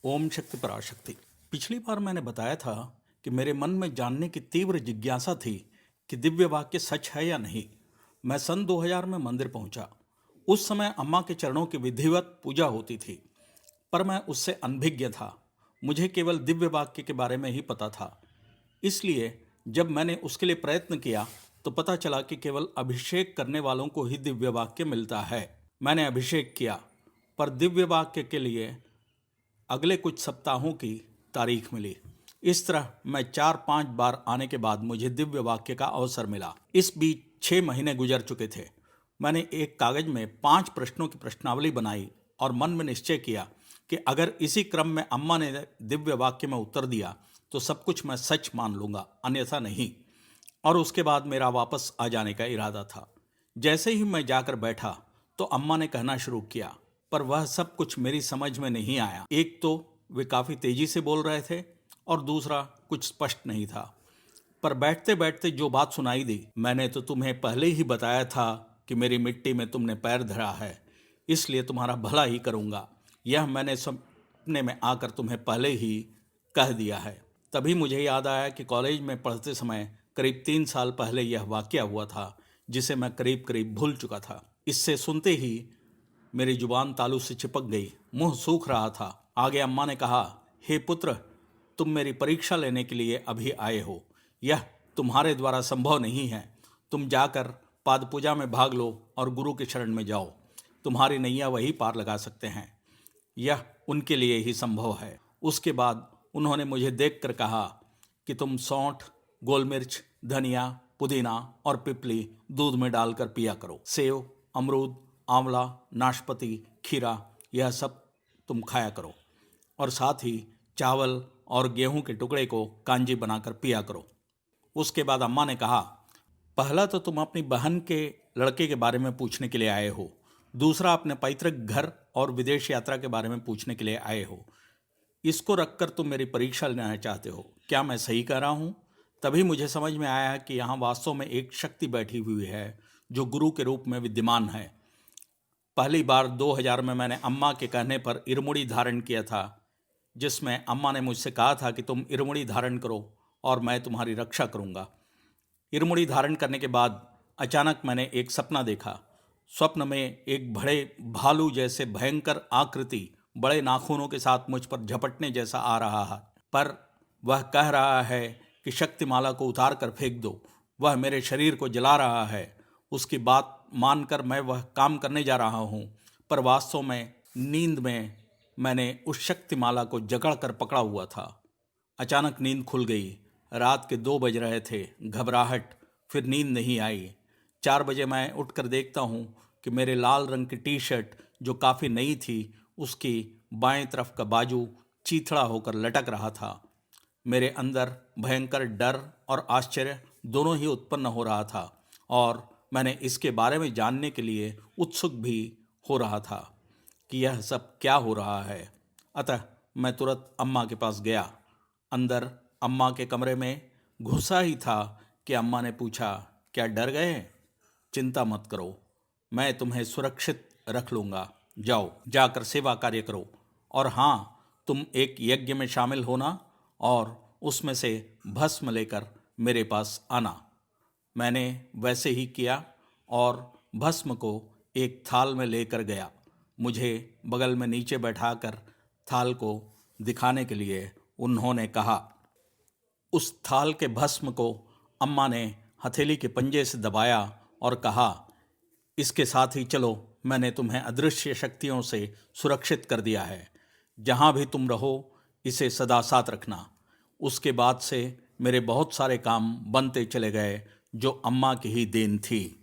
ओम शक्ति पराशक्ति। पिछली बार मैंने बताया था कि मेरे मन में जानने की तीव्र जिज्ञासा थी कि दिव्य वाक्य सच है या नहीं। मैं सन 2000 में मंदिर पहुंचा। उस समय अम्मा के चरणों की विधिवत पूजा होती थी, पर मैं उससे अनभिज्ञ था। मुझे केवल दिव्य वाक्य के बारे में ही पता था। इसलिए जब मैंने उसके लिए प्रयत्न किया तो पता चला कि केवल अभिषेक करने वालों को ही दिव्य वाक्य मिलता है। मैंने अभिषेक किया, पर दिव्य वाक्य के लिए अगले कुछ सप्ताहों की तारीख मिली। इस तरह मैं 4-5 बार आने के बाद मुझे दिव्य वाक्य का अवसर मिला। इस बीच 6 महीने गुजर चुके थे। मैंने एक कागज में 5 प्रश्नों की प्रश्नावली बनाई और मन में निश्चय किया कि अगर इसी क्रम में अम्मा ने दिव्य वाक्य में उत्तर दिया तो सब कुछ मैं सच मान लूंगा, अन्यथा नहीं। और उसके बाद मेरा वापस आ जाने का इरादा था। जैसे ही मैं जाकर बैठा तो अम्मा ने कहना शुरू किया, पर वह सब कुछ मेरी समझ में नहीं आया। एक तो वे काफ़ी तेजी से बोल रहे थे और दूसरा कुछ स्पष्ट नहीं था। पर बैठते बैठते जो बात सुनाई दी, मैंने तो तुम्हें पहले ही बताया था कि मेरी मिट्टी में तुमने पैर धरा है, इसलिए तुम्हारा भला ही करूँगा। यह मैंने सपने में आकर तुम्हें पहले ही कह दिया है। तभी मुझे याद आया कि कॉलेज में पढ़ते समय करीब 3 साल पहले यह वाकया हुआ था, जिसे मैं करीब करीब भूल चुका था। इससे सुनते ही मेरी जुबान तालू से चिपक गई, मुंह सूख रहा था। आगे अम्मा ने कहा, हे पुत्र, तुम मेरी परीक्षा लेने के लिए अभी आए हो। यह तुम्हारे द्वारा संभव नहीं है। तुम जाकर पाद पूजा में भाग लो और गुरु के शरण में जाओ। तुम्हारी नैया वही पार लगा सकते हैं। यह उनके लिए ही संभव है। उसके बाद उन्होंने मुझे देखकर कहा कि तुम सौंठ, गोल मिर्च, धनिया, पुदीना और पिपली दूध में डालकर पिया करो। सेव, अमरूद, आंवला, नाशपाती, खीरा, यह सब तुम खाया करो। और साथ ही चावल और गेहूं के टुकड़े को कांजी बनाकर पिया करो। उसके बाद अम्मा ने कहा, पहला तो तुम अपनी बहन के लड़के के बारे में पूछने के लिए आए हो। दूसरा अपने पैतृक घर और विदेश यात्रा के बारे में पूछने के लिए आए हो। इसको रखकर तुम मेरी परीक्षा लेना चाहते हो। क्या मैं सही कह रहा हूँ? तभी मुझे समझ में आया कि यहाँ वास्तव में एक शक्ति बैठी हुई है जो गुरु के रूप में विद्यमान है। पहली बार 2000 में मैंने अम्मा के कहने पर इरमुड़ी धारण किया था, जिसमें अम्मा ने मुझसे कहा था कि तुम इरमुड़ी धारण करो और मैं तुम्हारी रक्षा करूँगा। इरमुड़ी धारण करने के बाद अचानक मैंने एक सपना देखा। स्वप्न में एक बड़े भालू जैसे भयंकर आकृति बड़े नाखूनों के साथ मुझ पर झपटने जैसा आ रहा है, पर वह कह रहा है कि शक्तिमाला को उतार कर फेंक दो। वह मेरे शरीर को जला रहा है। उसकी बात मानकर मैं वह काम करने जा रहा हूँ, पर वास्तव में नींद में मैंने उस शक्तिमाला को जकड़ कर पकड़ा हुआ था। अचानक नींद खुल गई। रात के 2 बज रहे थे। घबराहट, फिर नींद नहीं आई। 4 बजे मैं उठकर देखता हूँ कि मेरे लाल रंग की टी शर्ट जो काफ़ी नई थी, उसकी बाएं तरफ का बाजू चीथड़ा होकर लटक रहा था। मेरे अंदर भयंकर डर और आश्चर्य दोनों ही उत्पन्न हो रहा था और मैंने इसके बारे में जानने के लिए उत्सुक भी हो रहा था कि यह सब क्या हो रहा है। अतः मैं तुरंत अम्मा के पास गया। अंदर अम्मा के कमरे में घुसा ही था कि अम्मा ने पूछा, क्या डर गए? चिंता मत करो, मैं तुम्हें सुरक्षित रख लूँगा। जाओ, जाकर सेवा कार्य करो। और हाँ, तुम एक यज्ञ में शामिल होना और उसमें से भस्म लेकर मेरे पास आना। मैंने वैसे ही किया और भस्म को एक थाल में लेकर गया। मुझे बगल में नीचे बैठाकर थाल को दिखाने के लिए उन्होंने कहा। उस थाल के भस्म को अम्मा ने हथेली के पंजे से दबाया और कहा, इसके साथ ही चलो, मैंने तुम्हें अदृश्य शक्तियों से सुरक्षित कर दिया है। जहाँ भी तुम रहो, इसे सदा साथ रखना। उसके बाद से मेरे बहुत सारे काम बनते चले गए, जो अम्मा की ही देन थी।